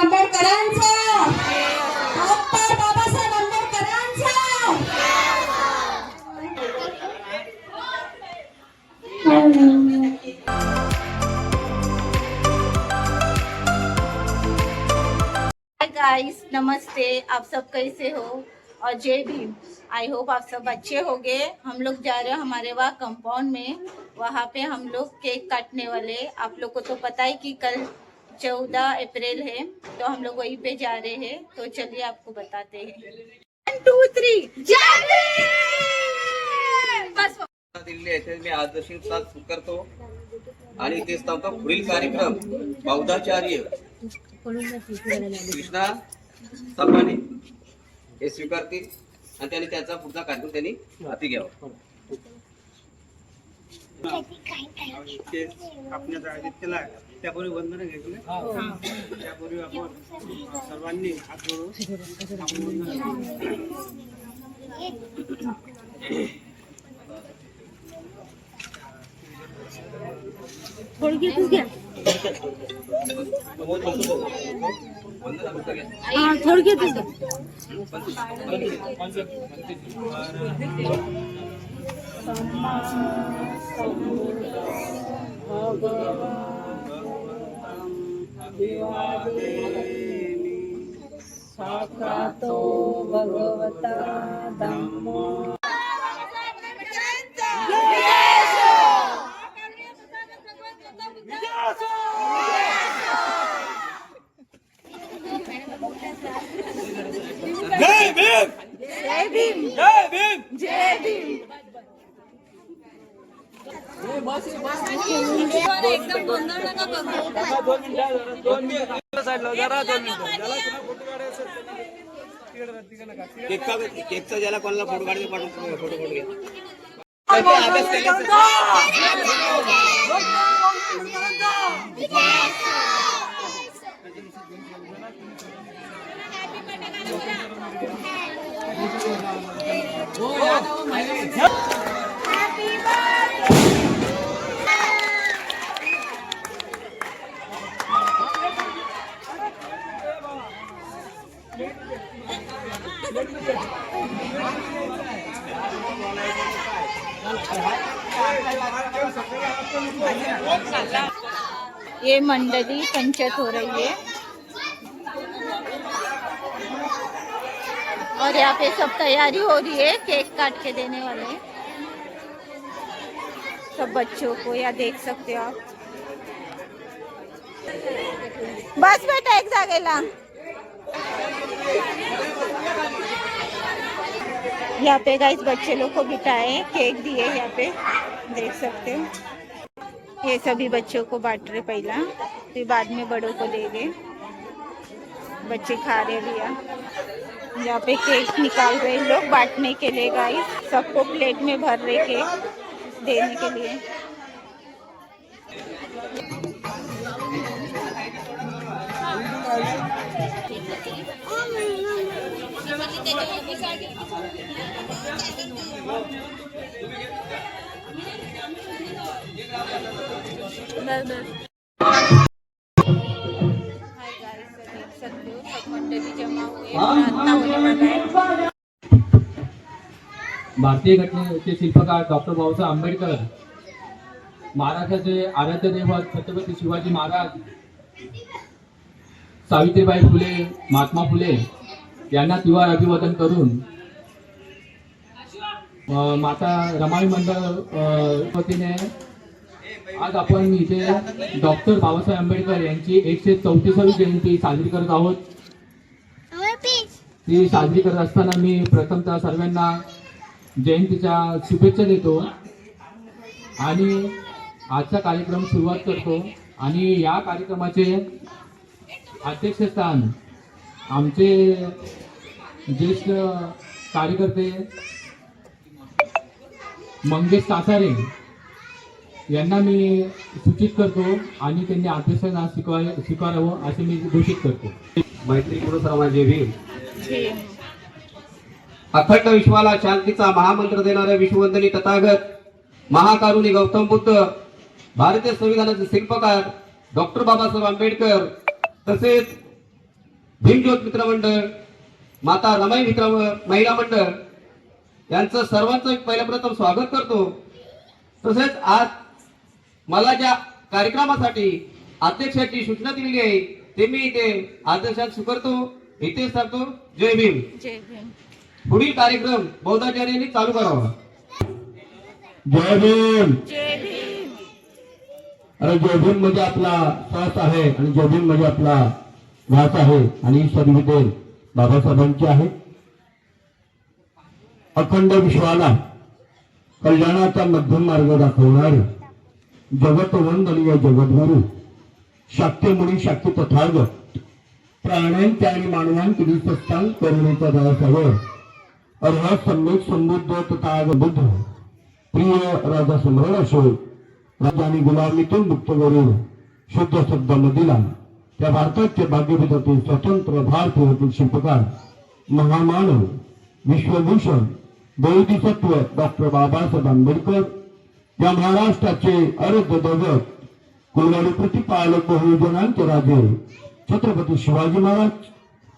आंबेडकरांचा, डॉक्टर बाबासाहेब आंबेडकरांचा। Hi guys, नमस्ते। आप सब कैसे हो और जय भीम। आई होप आप सब अच्छे होंगे। हम लोग जा रहे हैं हमारे वहाँ कंपाउंड में, वहाँ पे हम लोग केक काटने वाले। आप लोग को तो पता है कि कल 14 अप्रैल है, तो हम लोग वहीं पे जा रहे हैं। तो चलिए आपको बताते हैं। 1 2 3 जय भीम। बस दिल्ली येथे मी आदर्शी साथ करतो आणि तेच थांबतो पुढील कार्यक्रम बौद्धाचार्य कृष्णा सपाने हे स्वीकारतील आणि त्यांनी त्याचा पुढचा कार्यक्रम त्यांनी हाती घ्यावा। आपण आयोजित केला त्यापूर्वी वंदना घ्यायची त्यापूर्वी आपण सर्वांनी हात जोडून आपण वंदना थोड़ी तू क्या हाँ थोड़ी तू साक्षातो भगवता धम्मो। जय भीम जय भीम जय भीम जय भीम। एकदम गोंधळ नका करू। 2 मिनिटं साईडला जरा 2 मिनिटं केकचा ज्याला कोणाला फोटो काढायचे पाठवून फोटो घ्या। ये मंडली पंचायत हो रही है और यहाँ पे सब तैयारी हो रही है केक काट के देने वाले सब बच्चों को। यहाँ देख सकते हो आप। बस बेटा एक जागेला। यहाँ पे गाइस बच्चे लोग को बिठाए केक दिए, यहाँ पे देख सकते हो। ये सभी बच्चों को बांट रहे पहला, फिर बाद में बड़ों को देंगे। बच्चे खा रहे लिया। यहाँ पे केक निकाल रहे लोग बांटने के लिए गाइस, सबको प्लेट में भर रहे केक देने के लिए। भारतीय घटनेचे शिल्पकार डॉक्टर बाबासाहेब आंबेडकर, महाराष्ट्राचे आराध्य दैवत छत्रपती शिवाजी महाराज, सावित्रीबाई फुले, महात्मा फुले यांना तिवार अभिवादन करून माता रमाई मंडळ वतीने आज आपण इथे डॉक्टर बाबासाहेब आंबेडकर यांची 134वी जयंती साजरी करत आहोत। ती साजरी करत असताना मी प्रथमतः सर्वांना जयंतीच्या शुभेच्छा देतो आणि आजचा कार्यक्रम सुरुवात करतो। आणि या कार्यक्रमाचे अध्यक्षस्थान आमचे ज्येष्ठ कार्यकर्ते मंगेश कासारे यांना मी सूचित करतो आणि त्यांनी अध्यक्षस्थान स्वीकारावं असे मी घोषित करतो। मैत्रीपूर्ण समाज भीम। अखंड विश्वाला शांतीचा महामंत्र देणारे विश्ववंदनी तथागत महाकारुणी गौतम बुद्ध, भारतीय संविधानाचे शिल्पकार डॉक्टर बाबासाहेब आंबेडकर, तसेच भीमज्योत मित्र मंडळ, माता रमाई मित्र महिला मंडळ यांचं सर्वांचं पहिल्या प्रथम स्वागत करतो. तसेच आज मला ज्या कार्यक्रमासाठी अध्यक्षाची सूचना दिलेली आहे ते मी इथे अध्यक्षात स्वीकारतो. इथे सांगतो जय भीम. जय भीम. पुढील कार्यक्रम बौद्धाचार्यांनी चालू करावा. जय भीम. जय भीम. अरे जय भीम म्हणजे आपला श्वास आहे आणि जय भीम म्हणजे आपला वास आहे आणि ही संविधान बाबासाहेबांची आहे. अखंड विश्वाला कल्याणाचा मध्यम मार्ग दाखवणारे जगत वंदनीय जगद्गुरु शाक्यमुनी शाक्य तथागत प्राण्यांच्या आणि मानवांची सत्तांग करुणेचा दासावर अर्हा सम्यक समृद्ध तथा बुद्ध प्रिय राजा सम्राट अशोक राजाने गुलामीतून मुक्त करून शुद्ध शब्दामधील त्या भारताचे भाग्यपीठातील स्वतंत्र भारतीय होतील शिल्पकार महामानव विश्वभूषण बौद्धिसत्व डॉक्टर बाबासाहेब आंबेडकर या महाराष्ट्राचे अर्ध दैवत कुलवाडी प्रतिपालक बहुजनांचे राजे छत्रपती शिवाजी महाराज,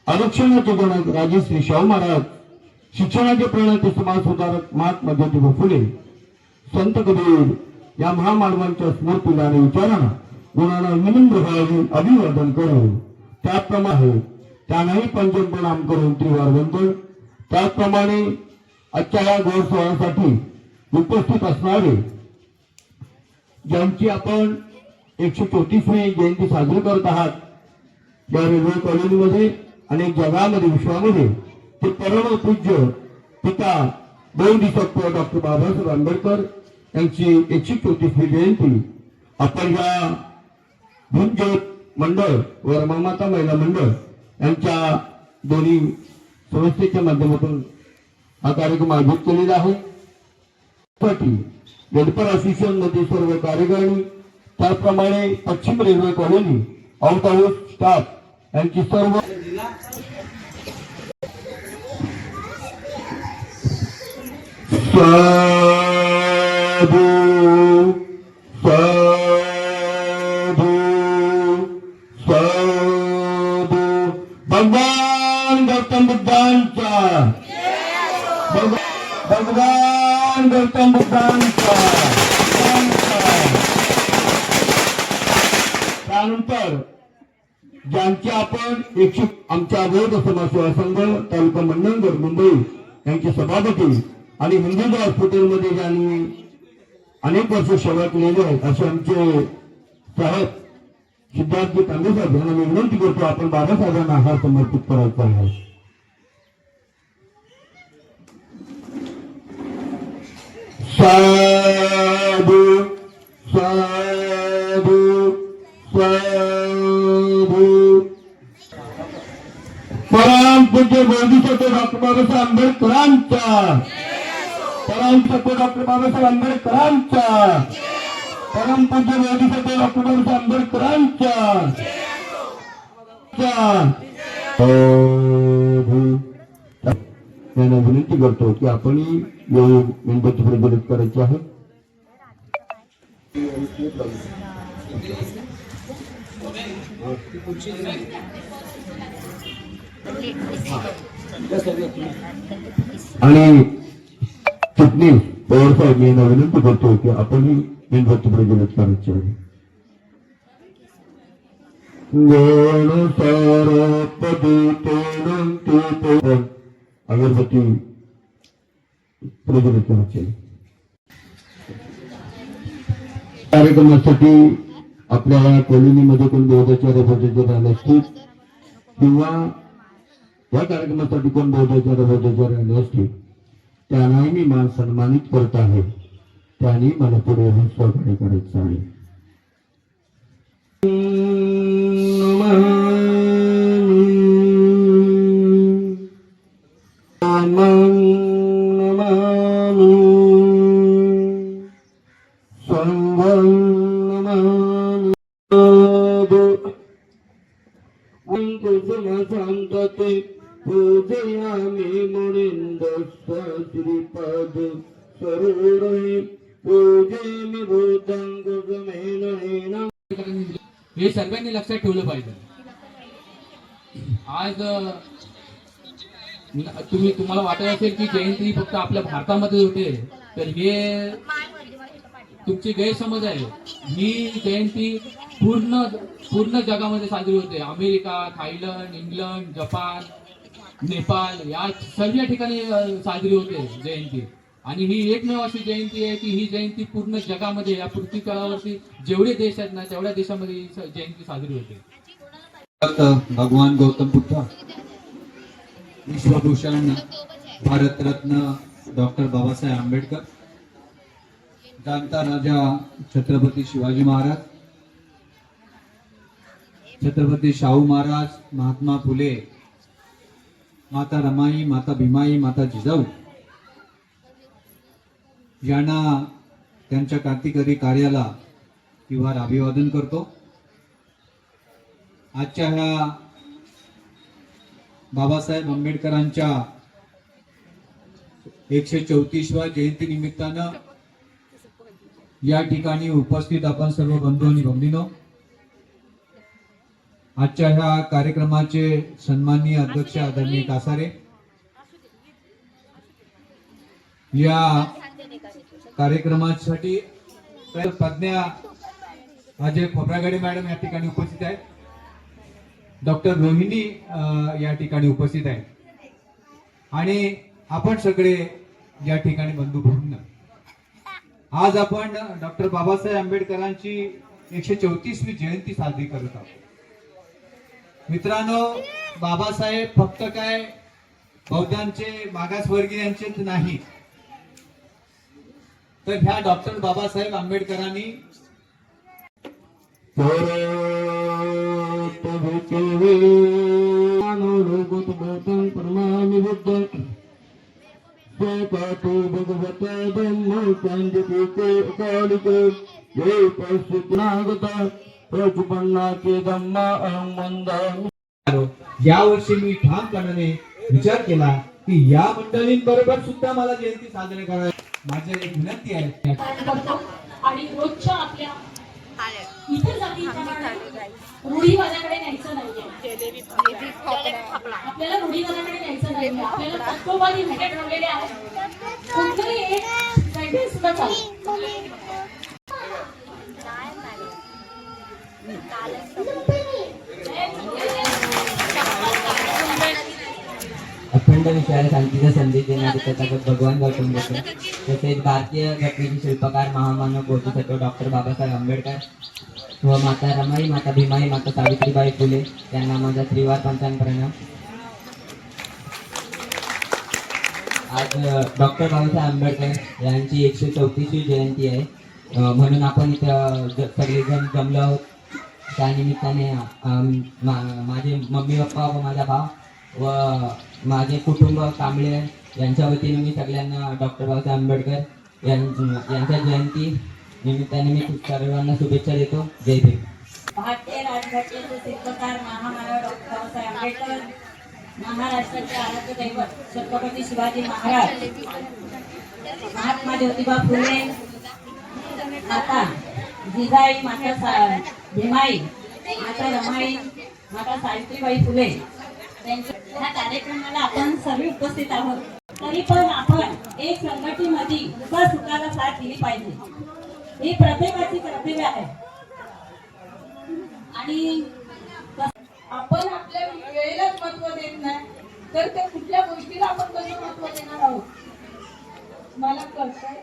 आरक्षणाचे जनक राजे श्री शाहू महाराज, शिक्षणाचे प्रणेते समाज सुधारक महात्मा ज्योतिबा फुले, संत कबीर या महामानवांच्या स्मृतीला आणि विचारांना गुणांना विनम्र भावी अभिवादन करून त्याप्रमाणे त्यांनाही पंचम प्रणाम करून त्रिवार वंदन. त्याचप्रमाणे आजच्या या गोड सोहळ्यासाठी उपस्थित असणारे ज्यांची आपण 134वी जयंती साजरी करत आहात या रेल्वे कॉलनीमध्ये आणि जगामध्ये विश्वामध्ये ते परम पूज्य पिता बौद्धिसत्व डॉक्टर बाबासाहेब आंबेडकर यांची 134वी जयंती आपण या भीमज्योत मंडळ व रमामाता महिला मंडळ यांच्या दोन्ही संस्थेच्या माध्यमातून हा कार्यक्रम आयोजित केलेला आहे. वेलफेअर असोसिएशन मध्ये सर्व कार्यकारिणी त्याचप्रमाणे पश्चिम railway colony out house staff यांची सर्व साधू साधू साधू भगवान गौतम बुद्धांचा भगवान गौतम बुद्धांचा. त्यानंतर ज्यांचे आपण आमच्या बौद्ध समाज सेवा संघ तालुका मंडणगड मुंबई यांचे सभापती आणि हिंदू हॉस्पिटलमध्ये ज्यांनी अनेक वर्ष सेवा केलेली आहे असे आमचे साहेब सिद्धार्थजी तांबे साहेब यांना मी विनंती करतो आपण बाबासाहेबांना आहार समर्पित करायचा आहे. साधू साधू साधू. परम पूज्य बोधिसत्व डॉक्टर बाबासाहेब आंबेडकरांचा, परम पूज्य डॉक्टर बाबासाहेब आंबेडकरांचा, परम पूज्य बोधिसत्व डॉक्टर बाबासाहेब आंबेडकरांचा. यांना विनंती करतो की आपण मेणबत्ती प्रज्वलित करायची आहे. आणि चिटणीस पवार साहेब यांना विनंती करतो की आपण मेणबत्ती प्रज्वलित करायची आहे. अगरबत्ती प्रज्वलित करायची. कार्यक्रमासाठी आपल्या कॉलनीमध्ये कोण बौद्धाचार्य राहिले असतील किंवा या कार्यक्रमासाठी कोण बौद्धाचार्य राहिले असतील त्यांनाही मी मान सन्मानित करत आहे. त्यांनी मला पुढे सहकार्य करायचं आहे. पूजयामी मुनिंद श्रीपद स्वरूढे पूजेमी भूतांग हे सर्वांनी लक्षात ठेवलं पाहिजे. आज तुम्हाला वाटत असेल की जयंती फक्त आपल्या भारतामध्ये होते, तर हे तुमची गैरसमज आहे. ही जयंती पूर्ण जगामध्ये साजरी होते. America, Thailand, England, Japan, Nepal या सर्व ठिकाणी साजरी होते जयंती. आणि ही एकमेव अशी जयंती आहे की ही जयंती पूर्ण जगामध्ये या पृथ्वी तळावरती जेवढे देश आहेत ना तेवढ्या देशामध्ये ही जयंती साजरी होते. भगवान गौतम बुद्ध, विश्वभूषण भारतरत्न डॉक्टर बाबासाहेब आंबेडकर, जाणता राजा छत्रपती शिवाजी महाराज, छत्रपती शाहू महाराज, महात्मा फुले, माता रमाई, माता भीमाई, माता जिजाऊ यांना त्यांच्या क्रांतिकारी कार्याला किंवा अभिवादन करतो. आजच्या ह्या बाबासाहेब आंबेडकरांच्या 134व्या जयंती निमित्तानं या ठिकाणी उपस्थित आपण सर्व बंधू आणि भगिनींनो, आजच्या ह्या कार्यक्रमाचे सन्माननीय अध्यक्ष आदरणीय कासारे, या कार्यक्रमासाठी प्रज्ञा अजय खोब्रागडे मॅडम या ठिकाणी उपस्थित आहेत, डॉक्टर रोहिणी या ठिकाणी उपस्थित आहेत आणि आपण सगळे या ठिकाणी बंधू भगिनी, आज आपण डॉक्टर बाबासाहेब आंबेडकरांची 134वी जयंती साजरी करत आहोत. मित्रांनो, बाबासाहेब फक्त काय बौद्धांचे मागासवर्गीयांचेच नाही, तर ह्या डॉक्टर बाबासाहेब आंबेडकरांनी या वर्षी मी ठामपणाने विचार केला की या मंडळींबरोबर सुद्धा मला जयंती साजरी करायची. माझी एक विनंती आहे आणि रोजच्या आपल्या इतर जातीच्या रूढीवादाकडे न्यायचं नाहीये. आपल्याला रूढीवादाकडे न्यायचं नाहीये. आपल्याला तत्ववादी घटक ठरवलेले आहेत. कुठलंही एक सेंटेन्स सुद्धा चालेल. अखंड विषयाला शांतीचा संदेश देणारे तथागत भगवान गौतम बुद्ध, तसेच भारतीय घटनेचे शिल्पकार महामानव बोधिसत्व डॉक्टर बाबासाहेब आंबेडकर व माता रमाई, माता भीमाई, माता सावित्रीबाई फुले यांना माझा त्रिवार पंचांग प्रणाम. आज डॉक्टर बाबासाहेब आंबेडकर यांची 134वी जयंती आहे, म्हणून आपण इथं सगळेजण जमलो आहोत. त्यानिमित्ताने माझे मम्मी पप्पा व माझा भाव व माझे कुटुंब कांबळे यांच्या वतीने मी सगळ्यांना डॉक्टर बाबासाहेब आंबेडकर यांच्या जयंती निमित्ताने मी सर्वांना शुभेच्छा देतो. जय भीम. भारतीय राज्यघटनेचे शिल्पकार महामानव डॉक्टर बाबासाहेब आंबेडकर, महाराष्ट्राचे आराध्य दैवत छत्रपती शिवाजी महाराज, महात्मा ज्योतिबा फुले, माता जिजाई, माता भीमाई, माता रमाई, माता सावित्रीबाई फुले या कार्यक्रमाला आपण सर्व उपस्थित आहोत. तरी पण आपण एक संघटनेमध्ये दुःखा सुखाला साथ दिली पाहिजे, ही प्रत्येकाची कर्तव्य आहे. आणि आपण आपल्या वेळेलाच महत्व देत नाही तर त्या कुठल्या गोष्टीला आपण कसं महत्व देणार आहोत. मला कळतंय,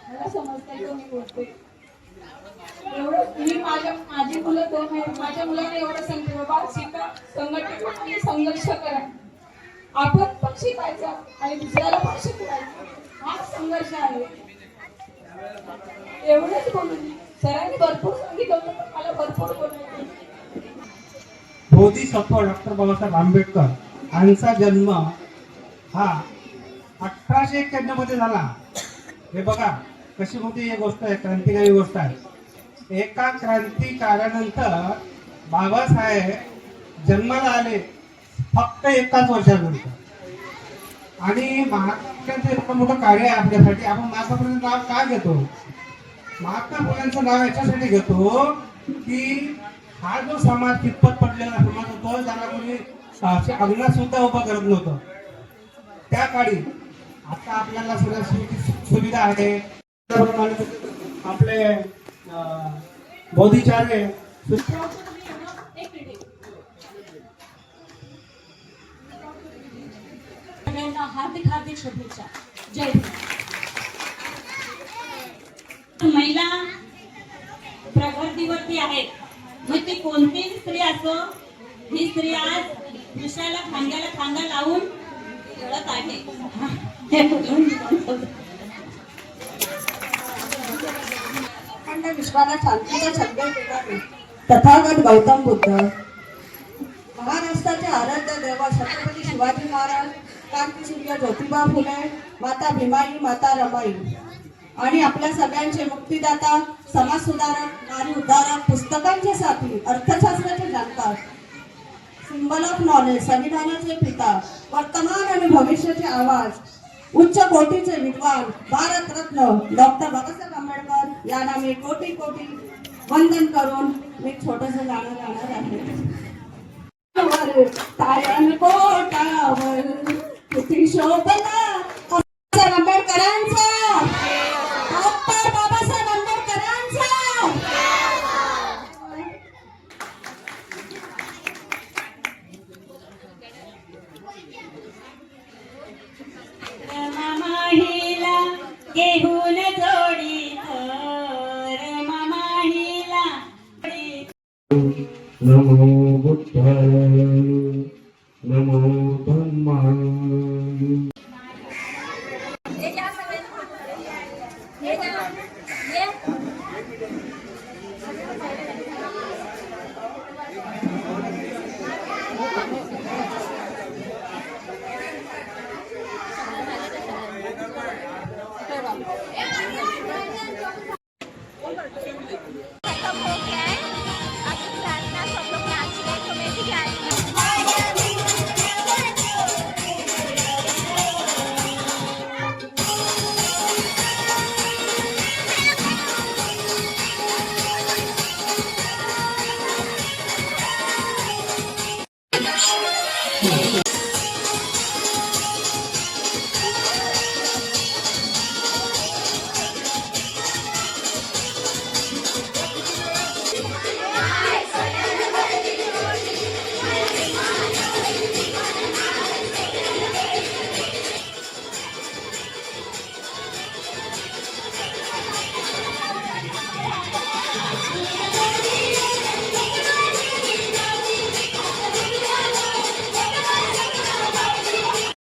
मला समजतंय तो मी बोलते एवढं. मी माझी मुलं 2 आहेत. माझ्या मुलांना एवढं सांगते, बाबा शिका, संघटनेमध्ये संघर्ष करा. आपण पण शिकायचं आणि दुसऱ्याला पण शिकवायचं, हा संघर्ष आहे. एवढंच बोलून सरांनी भरपूर सांगितलं होतं, पण मला भरपूर बोलायचं. बोधिसत्व डॉक्टर बाबासाहेब आंबेडकर यांचा जन्म हा 1891 मध्ये झाला. हे बघा कशी मोठी ही गोष्ट आहे, क्रांतिकारी गोष्ट आहे. एका क्रांतिकारानंतर बाबासाहेब जन्माला आले फक्त 1 वर्षानंतर. आणि महात्मा फुलेंचं इतकं मोठं कार्य आहे आपल्यासाठी. आपण महात्मा फुलेंचं नाव का घेतो? महात्मा फुलेंचं नाव याच्यासाठी घेतो की हा जो समाज कितपत पडलेला समाज होतो, ज्याला कोणी असे अंगणात सुद्धा उभं करत नव्हतं त्या काळी. आता आपल्याला सगळ्या सुविधा आहे. त्याप्रमाणे आपले बोधिचार्य सगळ्यांना हार्दिक हार्दिक शुभेच्छा. जय हिंद. महिला प्रगतीवरती आहेत. मग ती कोणतीही स्त्री असो, ही स्त्री आज पुरुषाला खांद्याला खांदा लावून लढत आहे. अखंड विश्वाला शांतीचा संदेश देणारे तथागत गौतम बुद्ध, महाराष्ट्राचे आराध्य देवा छत्रपती शिवाजी महाराज, क्रांतीसूर्य ज्योतिबा फुले, माता भीमाई, माता रमाई आणि आपल्या सगळ्यांचे मुक्तिदाता, समाज सुधारक, नारी उद्धारक, पुस्तकांचे साथी, अर्थशास्त्राचे जाणकार, सिंबल ऑफ नॉलेज, संविधानाचे पिता, वर्तमान आणि भविष्याचे आवाज, उच्च कोटीचे विद्वान, भारतरत्न डॉक्टर बाबासाहेब आंबेडकर यांना मी कोटी कोटी वंदन करून मी छोटस गाणं गाणार आहे. तारण कोटावर किती शोभला आंबेडकरांचा, डॉक्टर बाबासाहेब आंबेडकरांचा. मामाहीला घेऊन जोडी तर मामाहीला नमो बुद्धाय नमो धम्माय.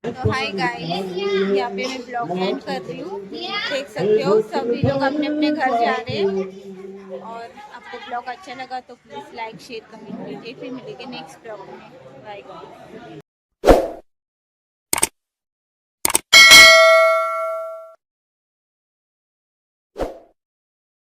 तो हाय गाइस, यहाँ पे मैं ब्लॉग एंड कर रही हूँ. देख सकते हो सभी लोग अपने अपने घर जा रहे हैं. और आपको ब्लॉग अच्छा लगा तो प्लीज़ लाइक शेयर कमेंट कीजिए. फिर मिलेंगे नेक्स्ट ब्लॉग में. बाय.